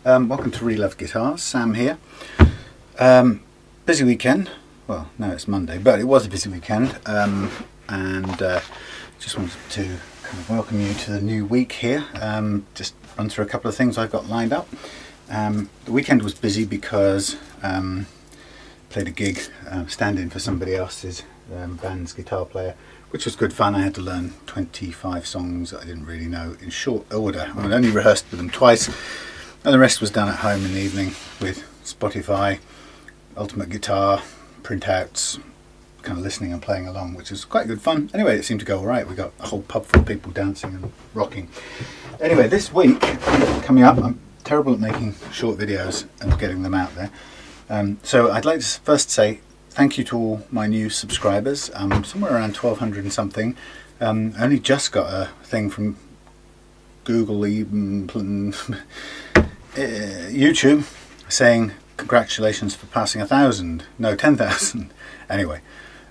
Welcome to Reloved Guitars, Sam here. Busy weekend, well no it's Monday, but it was a busy weekend, and just wanted to kind of welcome you to the new week here. Just run through a couple of things I've got lined up. The weekend was busy because played a gig stand-in for somebody else's band's guitar player, which was good fun. I had to learn 25 songs that I didn't really know in short order. I'd only rehearsed with them twice, and the rest was done at home in the evening with Spotify, Ultimate Guitar, printouts, kind of listening and playing along, which was quite good fun. Anyway, it seemed to go all right. We got a whole pub full of people dancing and rocking. Anyway, this week coming up, I'm terrible at making short videos and getting them out there. So I'd like to first say thank you to all my new subscribers. Somewhere around 1,200 and something. I only just got a thing from Google, even YouTube, saying congratulations for passing 1,000. No, 10,000. Anyway,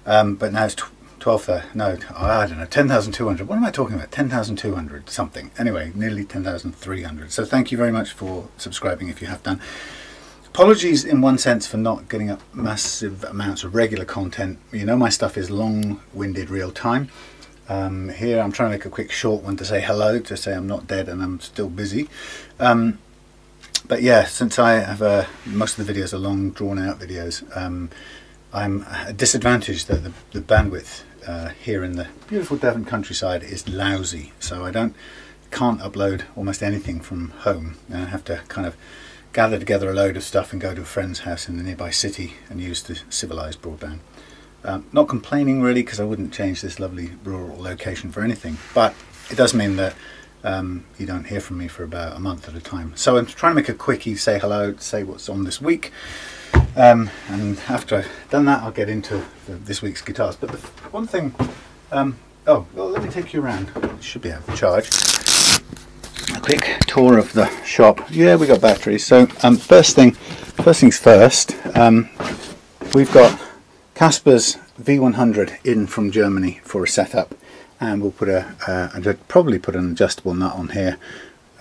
but now it's 12,000. No, I don't know, 10,200. What am I talking about? 10,200 something. Anyway, nearly 10,300. So thank you very much for subscribing if you have done. Apologies in one sense for not getting up massive amounts of regular content. You know, my stuff is long-winded real time. Here I'm trying to make a quick short one to say hello, to say I'm not dead and I'm still busy. But yeah, since I have most of the videos are long drawn out videos, I'm at a disadvantage that the bandwidth here in the beautiful Devon countryside is lousy, so I can't upload almost anything from home, and I have to kind of gather together a load of stuff and go to a friend's house in the nearby city and use the civilized broadband. Not complaining really, because I wouldn't change this lovely rural location for anything, but it does mean that you don't hear from me for about a month at a time. So I'm trying to make a quickie, say hello, say what's on this week, and after I've done that I'll get into this week's guitars. But the one thing, oh well, let me take you around. It should be out of charge. A quick tour of the shop. Yeah, we got batteries. So first things first, we've got Casper's V100 in from Germany for a setup, and we'll put I'd probably put an adjustable nut on here.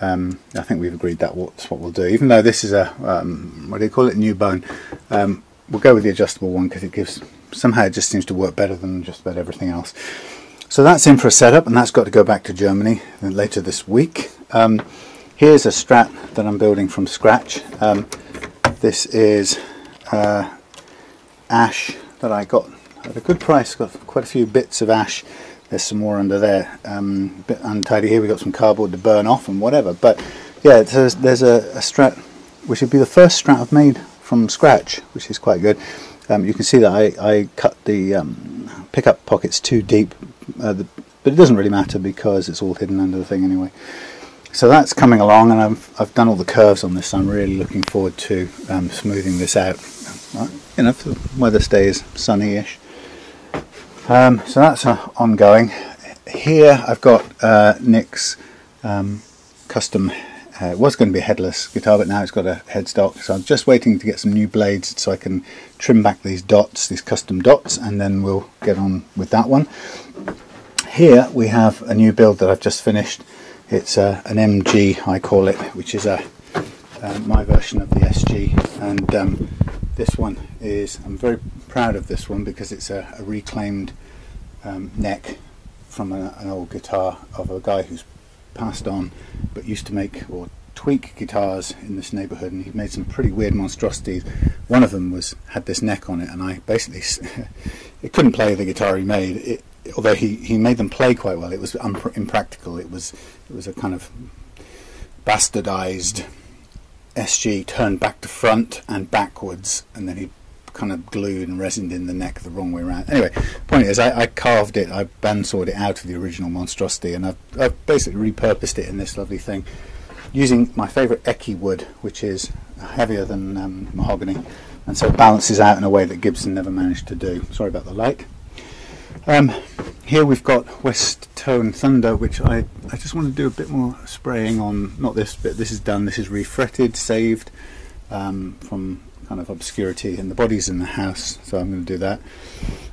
I think we've agreed that's what we'll do, even though this is a what do you call it, new bone. We'll go with the adjustable one because it gives, somehow it just seems to work better than just about everything else. So that's in for a setup, and that's got to go back to Germany later this week. Here's a Strat that I'm building from scratch. This is ash that I got at a good price. Got quite a few bits of ash. There's some more under there. A bit untidy here. We've got some cardboard to burn off and whatever. But yeah, there's a Strat, which would be the first Strat I've made from scratch, which is quite good. You can see that I cut the pickup pockets too deep, but it doesn't really matter because it's all hidden under the thing anyway. So that's coming along, and I've done all the curves on this, so I'm really looking forward to smoothing this out. You know, if the weather stays sunny-ish. So that's ongoing. Here I've got Nick's custom, it was going to be a headless guitar, but now it's got a headstock, so I'm just waiting to get some new blades so I can trim back these dots, these custom dots, and then we'll get on with that one. Here we have a new build that I've just finished. It's an MG, I call it, which is my version of the SG, and this one is, I'm very proud of this one because it's a reclaimed neck from an old guitar of a guy who's passed on but used to make or tweak guitars in this neighbourhood, and he made some pretty weird monstrosities. One of them had this neck on it, and I basically it couldn't play the guitar he made. Although he made them play quite well, it was impractical. It was a kind of bastardized SG turned back to front and backwards, and then he kind of glued and resined in the neck the wrong way around. Anyway, the point is I carved it, I bandsawed it out of the original monstrosity, and I've basically repurposed it in this lovely thing using my favourite ekki wood, which is heavier than mahogany, and so it balances out in a way that Gibson never managed to do. Sorry about the light. Here we've got West Tone Thunder, which I just want to do a bit more spraying on. Not this bit, this is done, this is refretted, saved from kind of obscurity, and the body's in the house, so I'm going to do that.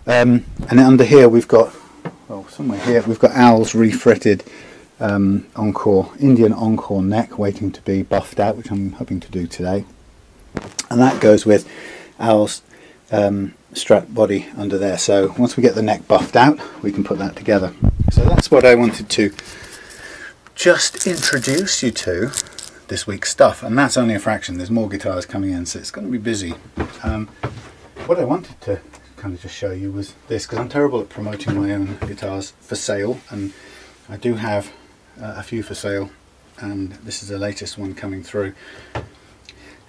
And then under here we've got, well, somewhere here we've got Al's refretted Encore, Indian Encore neck waiting to be buffed out, which I'm hoping to do today. And that goes with Al's strap body under there. So once we get the neck buffed out, we can put that together. So that's what I wanted to just introduce you to this week's stuff, and that's only a fraction. There's more guitars coming in, so it's going to be busy. What I wanted to kind of just show you was this, because I'm terrible at promoting my own guitars for sale, and I do have a few for sale, and this is the latest one coming through.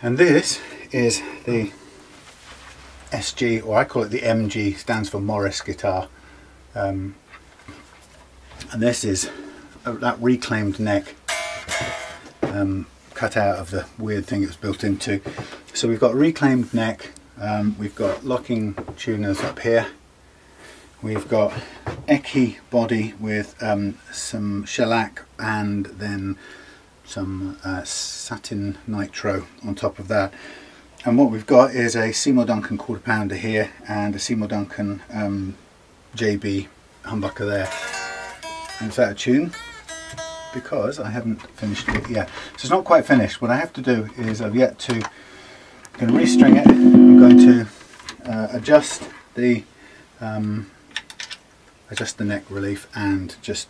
And this is the SG, or I call it the MG, stands for Morris guitar. And this is that reclaimed neck, cut out of the weird thing it was built into. So we've got reclaimed neck, we've got locking tuners up here, we've got ekki body with some shellac and then some satin nitro on top of that. And what we've got is a Seymour Duncan quarter pounder here and a Seymour Duncan JB humbucker there. And it's out of tune because I haven't finished it yet. So it's not quite finished. What I have to do is I'm going to restring it. I'm going to adjust the neck relief and just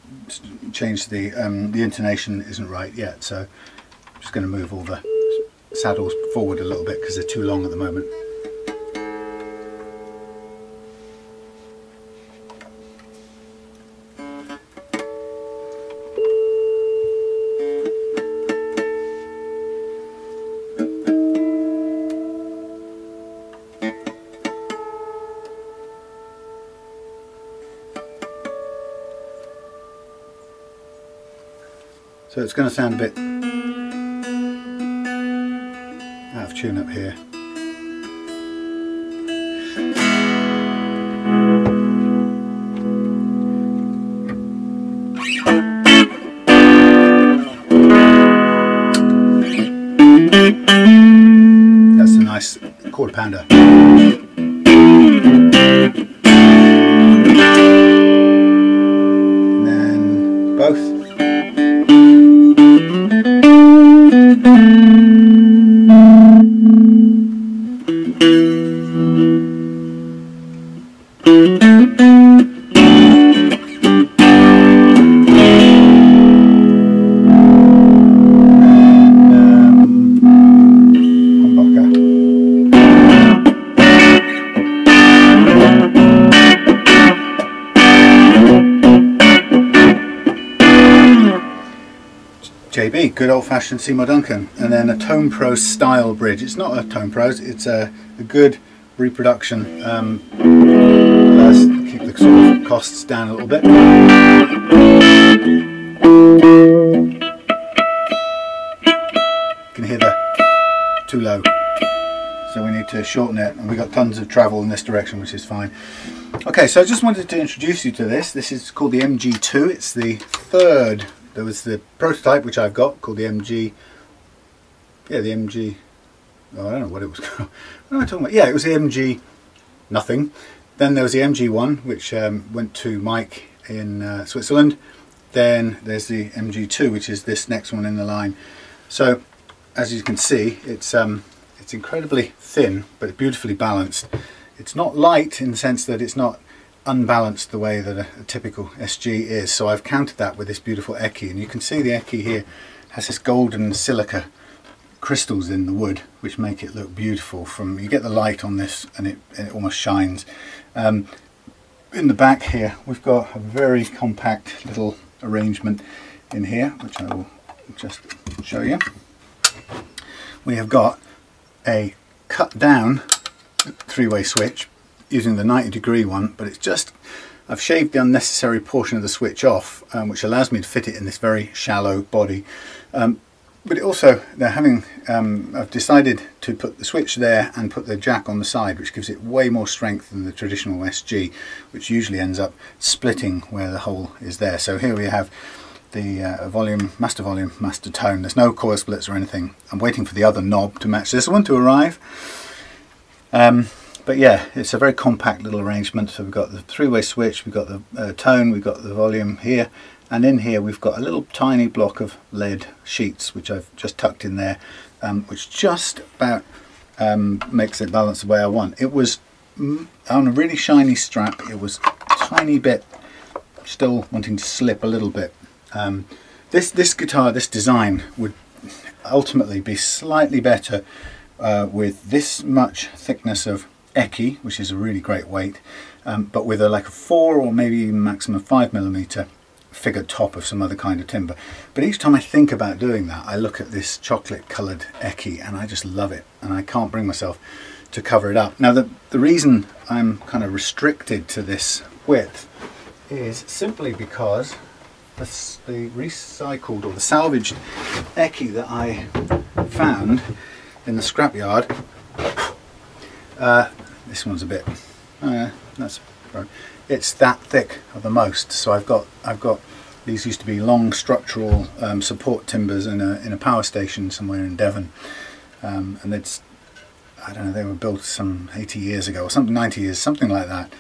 change the intonation isn't right yet. So I'm just going to move all the saddles forward a little bit because they're too long at the moment. So it's going to sound a bit out of tune up here. That's a nice quarter pounder. And then both. JB, good old-fashioned Seymour Duncan, and then a Tone Pro style bridge. It's not a Tone Pro, it's a good reproduction. Let's keep the sort of costs down a little bit. You can hear the too low, so we need to shorten it, and we've got tons of travel in this direction, which is fine. Okay, so I just wanted to introduce you to this. This is called the MG2. It's the third. There was the prototype which I've got called the MG. Yeah, the MG. Oh, I don't know what it was called. What am I talking about? Yeah, it was the MG nothing. Then there was the MG1, which went to Mike in Switzerland. Then there's the MG2, which is this next one in the line. So, as you can see, it's incredibly thin, but beautifully balanced. It's not light in the sense that it's not unbalanced the way that a typical SG is, so I've countered that with this beautiful ekki, and you can see the ekki here has this golden silica crystals in the wood which make it look beautiful. From you get the light on this and it almost shines. In the back here we've got a very compact little arrangement in here, which I will just show you. We have got a cut down three-way switch using the 90-degree one, but it's just, I've shaved the unnecessary portion of the switch off, which allows me to fit it in this very shallow body. But it also, I've decided to put the switch there and put the jack on the side, which gives it way more strength than the traditional SG, which usually ends up splitting where the hole is there. So here we have the volume, master tone. There's no coil splits or anything. I'm waiting for the other knob to match this one to arrive. But yeah, it's a very compact little arrangement. So we've got the three-way switch, we've got the tone, we've got the volume here, and in here we've got a little tiny block of lead sheets which I've just tucked in there, which just about makes it balance the way I want. It was on a really shiny strap, it was a tiny bit still wanting to slip a little bit. This guitar, this design would ultimately be slightly better with this much thickness of ekki, which is a really great weight, but with like a 4 or maybe even maximum 5mm figured top of some other kind of timber. But each time I think about doing that, I look at this chocolate coloured ekki and I just love it, and I can't bring myself to cover it up. Now the reason I'm kind of restricted to this width is simply because the recycled or the salvaged ekki that I found in the scrapyard, this one's a bit, that's right. It's that thick of the most. So I've got these used to be long structural support timbers in a power station somewhere in Devon, and it's, I don't know, they were built some 80 years ago or something, 90 years, something like that.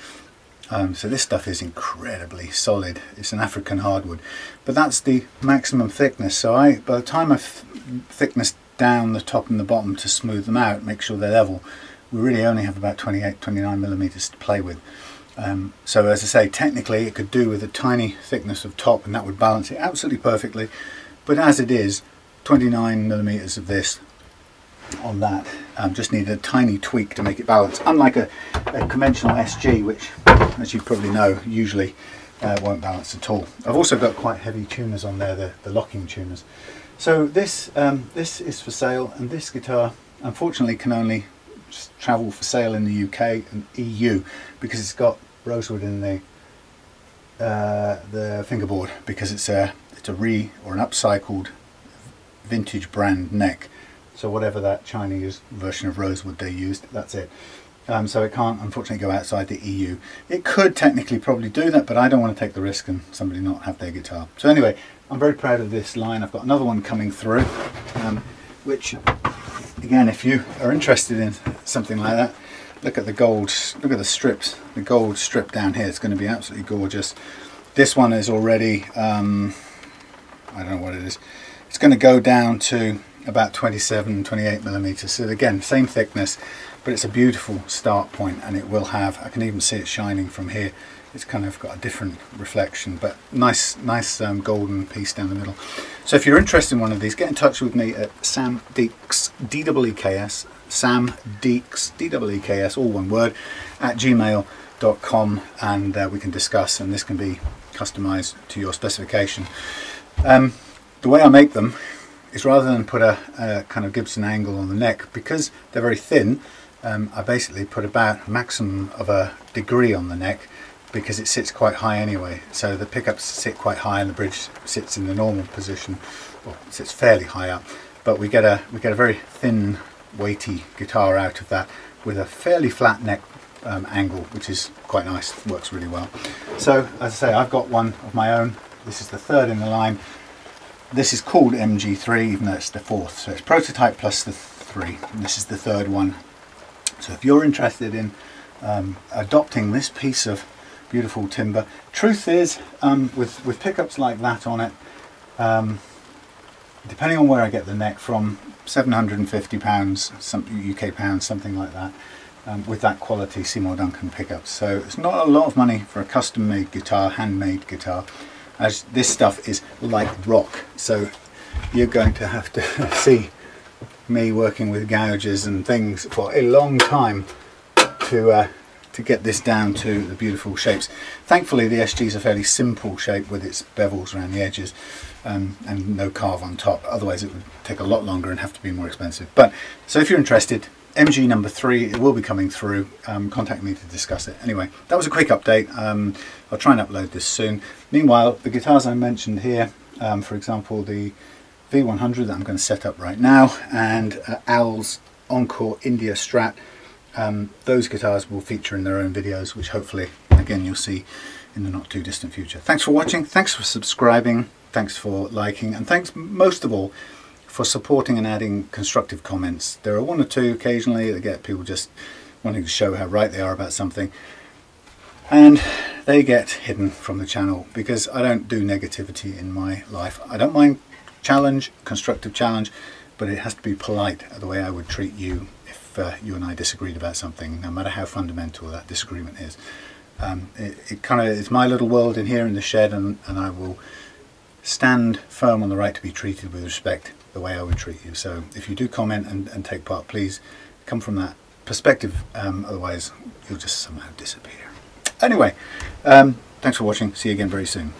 So this stuff is incredibly solid. It's an African hardwood, but that's the maximum thickness. So by the time I've thickness down the top and the bottom to smooth them out, make sure they're level, we really only have about 28-29mm to play with. So as I say, technically it could do with a tiny thickness of top and that would balance it absolutely perfectly, but as it is, 29mm of this on that, just need a tiny tweak to make it balance, unlike a conventional SG, which, as you probably know, usually won't balance at all. I've also got quite heavy tuners on there, the locking tuners. So this is for sale, and this guitar unfortunately can only travel for sale in the UK and EU because it's got rosewood in the fingerboard, because it's an upcycled vintage brand neck. So whatever that Chinese version of rosewood they used, that's it. So it can't unfortunately go outside the EU. It could technically probably do that, but I don't want to take the risk and somebody not have their guitar. So anyway, I'm very proud of this line. I've got another one coming through, which again, if you are interested in something like that, look at the gold, look at the strips, the gold strip down here. It's going to be absolutely gorgeous. This one is already, I don't know what it is. It's going to go down to about 27-28mm. So again, same thickness, but it's a beautiful start point, and it will have, I can even see it shining from here. It's kind of got a different reflection, but nice golden piece down the middle. So if you're interested in one of these, get in touch with me at Sam Deeks, D-E-E-K-S, Sam Deeks, D-E-E-K-S, all one word, at gmail.com, and we can discuss, and this can be customized to your specification. The way I make them is, rather than put a kind of Gibson angle on the neck, because they're very thin, I basically put about a maximum of a degree on the neck, because it sits quite high anyway. So the pickups sit quite high and the bridge sits in the normal position, or sits fairly high up. But we get a very thin, weighty guitar out of that with a fairly flat neck angle, which is quite nice. Works really well. So as I say, I've got one of my own. This is the third in the line. This is called MG3, even though it's the fourth. So it's prototype plus the 3, and this is the third one. So if you're interested in adopting this piece of beautiful timber, truth is, with pickups like that on it, depending on where I get the neck from, £750, some UK pounds, something like that, with that quality Seymour Duncan pickups. So it's not a lot of money for a custom-made guitar, handmade guitar, as this stuff is like rock. So you're going to have to see me working with gouges and things for a long time to get this down to the beautiful shapes. Thankfully the SG is a fairly simple shape with its bevels around the edges, and no carve on top. Otherwise it would take a lot longer and have to be more expensive. But so if you're interested, MG number 3, it will be coming through. Contact me to discuss it. Anyway, that was a quick update. I'll try and upload this soon. Meanwhile, the guitars I mentioned here, for example the V100 that I'm going to set up right now, and Al's Encore India Strat, those guitars will feature in their own videos, which hopefully again you'll see in the not too distant future. Thanks for watching, thanks for subscribing, thanks for liking, and thanks most of all for supporting and adding constructive comments. There are one or two occasionally that get people just wanting to show how right they are about something, and they get hidden from the channel because I don't do negativity in my life. I don't mind challenge, constructive challenge, but it has to be polite, the way I would treat you if you and I disagreed about something, no matter how fundamental that disagreement is. It's my little world in here in the shed, and I will stand firm on the right to be treated with respect, the way I would treat you. So if you do comment and take part, please come from that perspective, otherwise you'll just somehow disappear. Anyway, thanks for watching. See you again very soon.